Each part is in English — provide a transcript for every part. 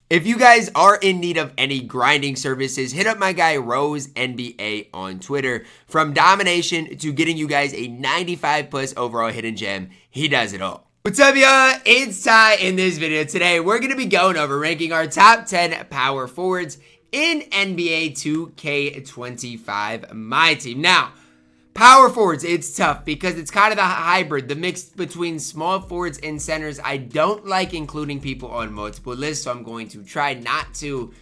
If you guys are in need of any grinding services, hit up my guy Rose NBA on Twitter. From domination to getting you guys a 95 plus overall hidden gem, he does it all. What's up, y'all? It's Ty. In this video today, we're going to be going over ranking our top 10 power forwards in NBA 2K25 MyTEAM. Now, power forwards, it's tough because it's kind of the hybrid, the mix between small forwards and centers. I don't like including people on multiple lists, so I'm going to try not to.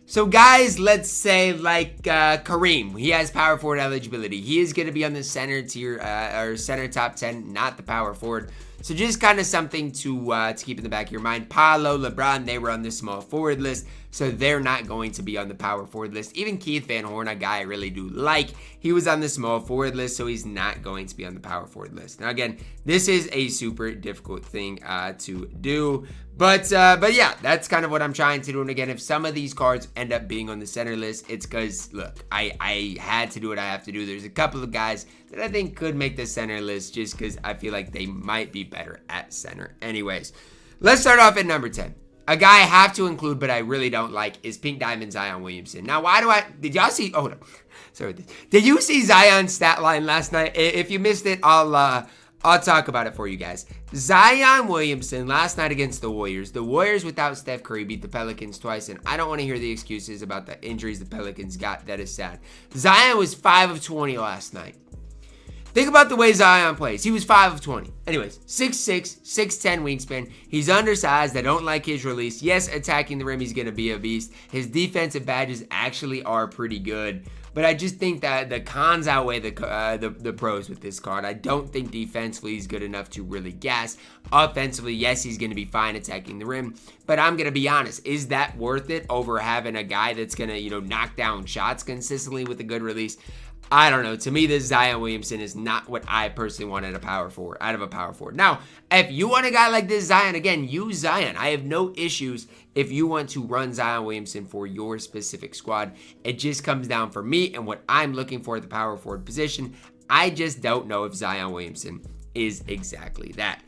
So guys, let's say like Kareem, he has power forward eligibility. He is going to be on the center tier, or center top 10, not the power forward. So just kind of something to keep in the back of your mind. Paolo, LeBron, they were on the small forward list, so they're not going to be on the power forward list. Even Keith Van Horn, a guy I really do like, he was on the small forward list, so he's not going to be on the power forward list. Now again, this is a super difficult thing to do, but yeah, that's kind of what I'm trying to do. And again, if some of these cards end up being on the center list, it's because, look, I had to do what I have to do. There's a couple of guys that I think could make the center list just because I feel like they might be better at center. Anyways, let's start off at number 10. A guy I have to include, but I really don't like, is Pink Diamond Zion Williamson. Now, did y'all see, hold on, sorry, did you see Zion's stat line last night? If you missed it, I'll talk about it for you guys. Zion Williamson last night against the Warriors without Steph Curry beat the Pelicans twice, and I don't want to hear the excuses about the injuries the Pelicans got. That is sad. Zion was 5 of 20 last night. Think about the way Zion plays. He was 5 of 20. Anyways, 6'6", 6'10 wingspan. He's undersized. I don't like his release. Yes, attacking the rim, he's going to be a beast. His defensive badges actually are pretty good. But I just think that the cons outweigh the pros with this card. I don't think defensively he's good enough to really gas. Offensively, yes, he's going to be fine attacking the rim. But I'm going to be honest. Is that worth it over having a guy that's going to, knock down shots consistently with a good release? I don't know. To me, this Zion Williamson is not what I personally want out of a power forward. Now, if you want a guy like this Zion, again, use Zion. I have no issues if you want to run Zion Williamson for your specific squad. It just comes down for me and what I'm looking for at the power forward position. I just don't know if Zion Williamson is exactly that.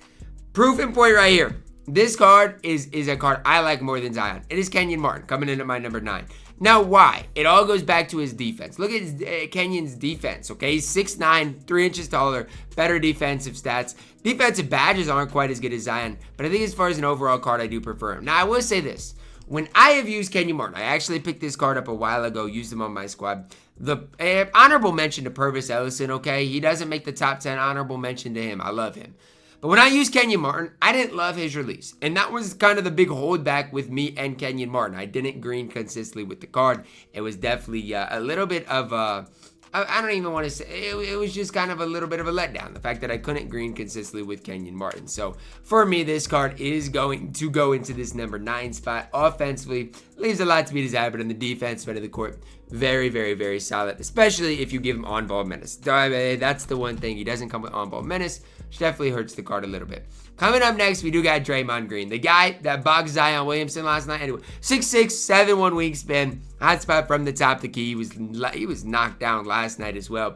Proof and point right here. This card is a card I like more than Zion. It is Kenyan Martin coming in at my number 9. Now, why? It all goes back to his defense. Look at Kenyan's defense, okay? He's 6'9", 3 inches taller, better defensive stats. Defensive badges aren't quite as good as Zion, but I think as far as an overall card, I do prefer him. Now, I will say this. When I have used Kenyan Martin, I actually picked this card up a while ago, used him on my squad. The honorable mention to Purvis Ellison, okay? He doesn't make the top 10. Honorable mention to him. I love him. But when I used Kenyan Martin, I didn't love his release. And that was kind of the big holdback with me and Kenyan Martin. I didn't green consistently with the card. It was definitely a little bit of I don't even want to say, it was just kind of a little bit of a letdown. The fact that I couldn't green consistently with Kenyan Martin. So for me, this card is going to go into this number 9 spot. Offensively, leaves a lot to be desired, but in the defense side of the court, very, very, very solid. Especially if you give him on-ball menace. That's the one thing. He doesn't come with on-ball menace, which definitely hurts the card a little bit. Coming up next, we do got Draymond Green. The guy that boxed Zion Williamson last night. Anyway, 6'6", 7'1" wingspan. Hot spot from the top of the key. He was knocked down last night as well.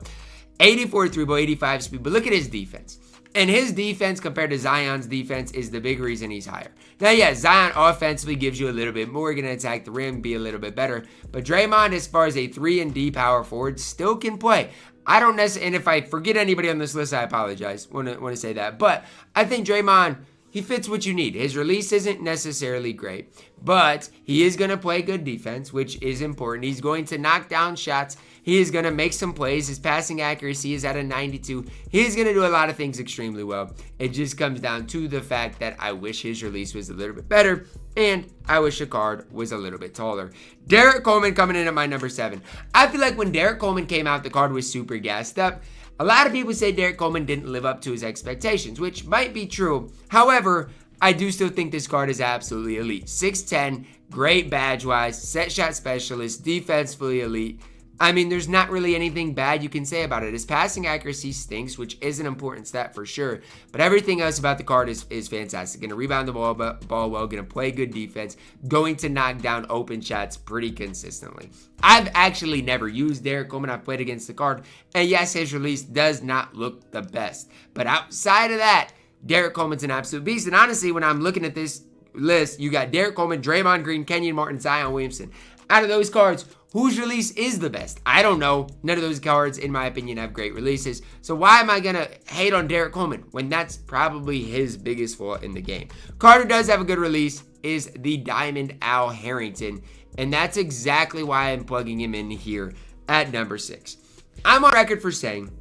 84 3-ball, 85 speed. But look at his defense. And his defense compared to Zion's defense is the big reason he's higher. Now, yeah, Zion offensively gives you a little bit more. Going to attack the rim, be a little bit better. But Draymond, as far as a 3-and-D power forward, still can play. I don't necessarily, and if I forget anybody on this list, I apologize. Want to say that. But I think Draymond, he fits what you need. His release isn't necessarily great, but he is going to play good defense, which is important. He's going to knock down shots. He is going to make some plays. His passing accuracy is at a 92. He's going to do a lot of things extremely well. It just comes down to the fact that I wish his release was a little bit better, and I wish the card was a little bit taller. Derek Coleman coming in at my number 7. I feel like when Derek Coleman came out, the card was super gassed up. A lot of people say Derek Coleman didn't live up to his expectations, which might be true. However, I do still think this card is absolutely elite. 6'10", great badge-wise, set shot specialist, defensively elite. I mean, there's not really anything bad you can say about it. His passing accuracy stinks, which is an important stat for sure. But everything else about the card is fantastic. Going to rebound the ball well, going to play good defense, going to knock down open shots pretty consistently. I've actually never used Derek Coleman. I've played against the card. And yes, his release does not look the best. But outside of that, Derek Coleman's an absolute beast. And honestly, when I'm looking at this list, you got Derek Coleman, Draymond Green, Kenyan Martin, Zion Williamson. Out of those cards, whose release is the best? I don't know. None of those cards, in my opinion, have great releases. So why am I going to hate on Derek Coleman when that's probably his biggest flaw in the game? Card who does have a good release is the Diamond Al Harrington. And that's exactly why I'm plugging him in here at number 6. I'm on record for saying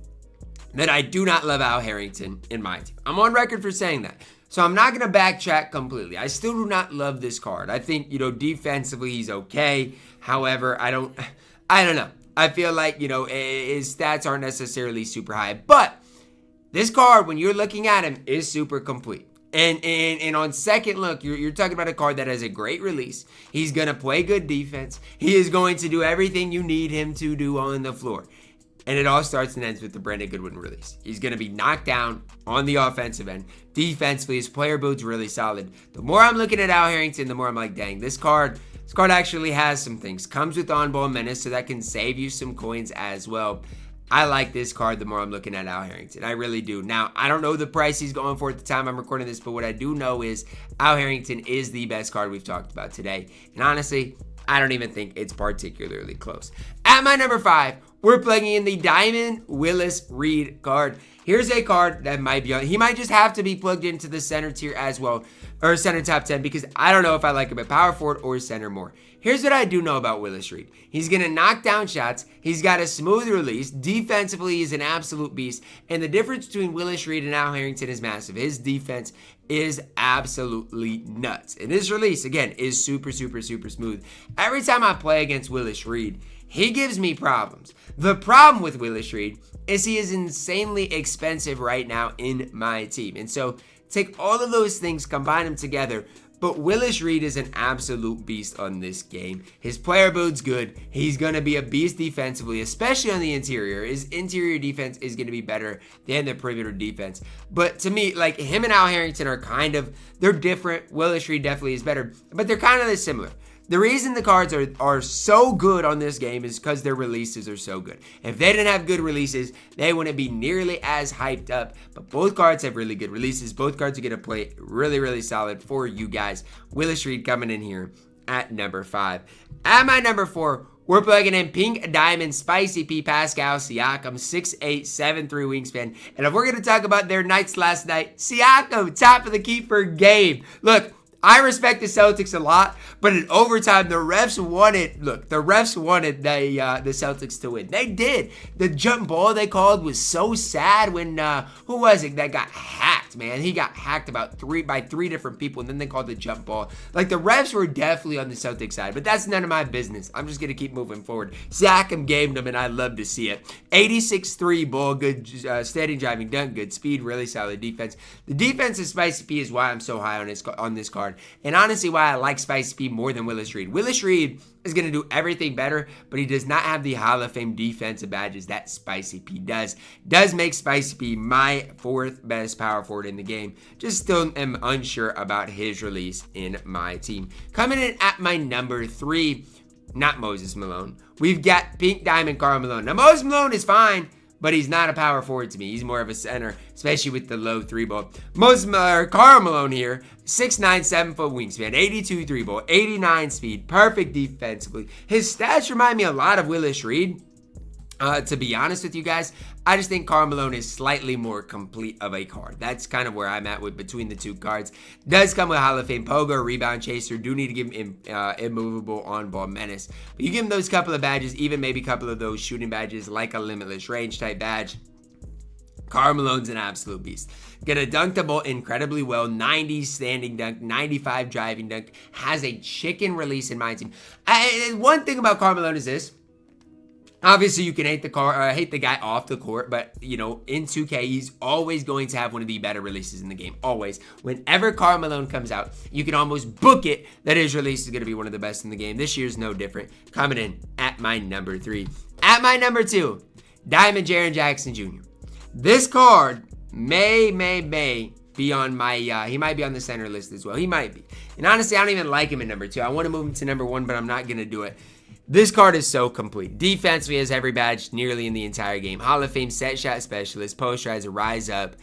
that I do not love Al Harrington in my team. I'm on record for saying that. So I'm not going to backtrack completely. I still do not love this card. I think, defensively he's okay. However, I don't know. I feel like, his stats aren't necessarily super high. But this card, when you're looking at him, is super complete. And on second look, you're talking about a card that has a great release. He's going to play good defense. He is going to do everything you need him to do on the floor. And it all starts and ends with the Brandon Goodwin release. He's going to be knocked down on the offensive end. Defensively, his player build's really solid. The more I'm looking at Al Harrington, the more I'm like, dang, this card actually has some things. Comes with on-ball menace, so that can save you some coins as well. I like this card the more I'm looking at Al Harrington. I really do. Now, I don't know the price he's going for at the time I'm recording this, but what I do know is Al Harrington is the best card we've talked about today. And honestly, I don't even think it's particularly close. At my number 5, we're plugging in the Diamond Willis Reed card. Here's a card that might be on. He might just have to be plugged into the center tier as well, or center top 10, because I don't know if I like him at power forward or center more. Here's what I do know about Willis Reed. He's going to knock down shots. He's got a smooth release. Defensively, he's an absolute beast. And the difference between Willis Reed and Al Harrington is massive. His defense is absolutely nuts. And his release, again, is super, super, super smooth. Every time I play against Willis Reed, he gives me problems. The problem with Willis Reed is he is insanely expensive right now in my team. And so take all of those things, combine them together. But Willis Reed is an absolute beast on this game. His player build's good. He's going to be a beast defensively, especially on the interior. His interior defense is going to be better than the perimeter defense. But to me, like, him and Al Harrington are they're different. Willis Reed definitely is better, but they're kind of similar. The reason the cards are so good on this game is because their releases are so good. If they didn't have good releases, they wouldn't be nearly as hyped up. But both cards have really good releases. Both cards are going to play really, really solid for you guys. Willis Reed coming in here at number 5. At my number 4, we're plugging in Pink Diamond Spicy P Pascal Siakam, 6'8", 7'3" wingspan. And if we're going to talk about their nights last night, Siakam, top of the key per game. Look, I respect the Celtics a lot, but in overtime, the refs wanted the Celtics to win. They did. The jump ball they called was so sad when, who was it that got hacked, man? He got hacked by three different people, and then they called the jump ball. Like, the refs were definitely on the Celtics side, but that's none of my business. I'm just going to keep moving forward. Siakam gamed them, and I love to see it. 86-3 ball, good standing driving dunk, good speed, really solid defense. The defense of Spicy P is why I'm so high on this card. And honestly, why I like Spicy P more than Willis Reed. Willis Reed is going to do everything better, but he does not have the Hall of Fame defensive badges that Spicy P does. Does make Spicy P my 4th best power forward in the game. Just still am unsure about his release in my team. Coming in at my number 3, not Moses Malone. We've got Pink Diamond Karl Malone. Now, Moses Malone is fine, but he's not a power forward to me. He's more of a center, especially with the low 3-ball. Karl Malone here, 6'9", 7-foot wingspan, 82 3-ball, 89 speed, perfect defensively. His stats remind me a lot of Willis Reed. To be honest with you guys, I just think Karl Malone is slightly more complete of a card. That's kind of where I'm at between the two cards. Does come with Hall of Fame pogo, rebound chaser. Do need to give him immovable on-ball menace. But you give him those couple of badges, even maybe a couple of those shooting badges like a limitless range type badge. Karl Malone's an absolute beast. Gonna dunk the ball incredibly well. 90 standing dunk, 95 driving dunk. Has a chicken release in my team. One thing about Karl Malone is this. Obviously, you can hate the guy off the court, but, in 2K, he's always going to have one of the better releases in the game. Always. Whenever Karl Malone comes out, you can almost book it that his release is going to be one of the best in the game. This year's no different. Coming in at my number 3. At my number 2, Diamond Jiren Jackson Jr. This card may be on my, he might be on the center list as well. He might be. And honestly, I don't even like him at number 2. I want to move him to number 1, but I'm not going to do it. This card is so complete. Defensively has every badge nearly in the entire game. Hall of Fame set shot specialist, posterizer, rise up.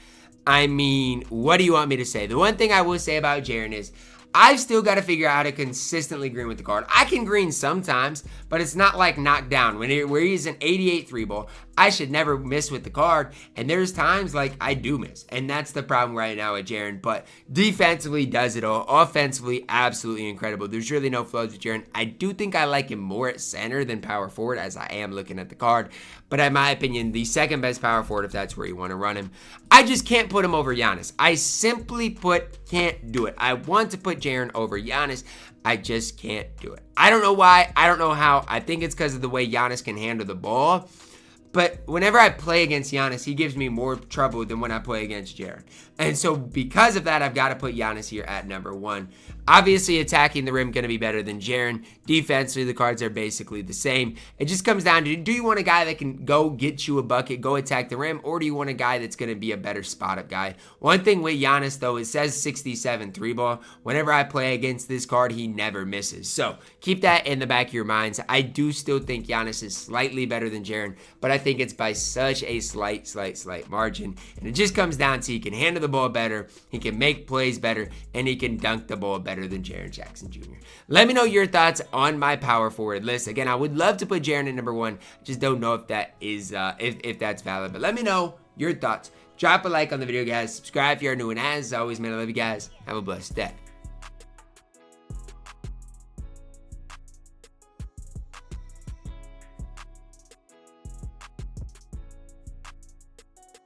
I mean, what do you want me to say? The one thing I will say about Jiren is I've still got to figure out how to consistently green with the card. I can green sometimes, but it's not like knocked down. Where he's an 88 3 ball, I should never miss with the card. And there's times like I do miss. And that's the problem right now with Jiren. But defensively does it all. Offensively, absolutely incredible. There's really no flaws with Jiren. I do think I like him more at center than power forward, as I am looking at the card. But in my opinion, the second best power forward, if that's where you want to run him. I just can't put him over Giannis. I simply can't do it. I want to put Jiren over Giannis. I just can't do it. I don't know why. I don't know how. I think it's because of the way Giannis can handle the ball. But whenever I play against Giannis, he gives me more trouble than when I play against Jiren. And so because of that, I've got to put Giannis here at number 1. Obviously, attacking the rim going to be better than Jiren. Defensively, the cards are basically the same. It just comes down to, do you want a guy that can go get you a bucket, go attack the rim, or do you want a guy that's going to be a better spot-up guy? One thing with Giannis, though, it says 67 3-ball. Whenever I play against this card, he never misses. So keep that in the back of your minds. I do still think Giannis is slightly better than Jiren, but I think it's by such a slight margin. And it just comes down to he can handle the ball better, he can make plays better, and he can dunk the ball better than Jiren Jackson Jr. Let me know your thoughts on my power forward list. Again, I would love to put Jiren at number 1. Just don't know if that is if that's valid. But let me know your thoughts. Drop a like on the video, guys. Subscribe if you're new, and as always, man, I love you guys. Have a blessed day.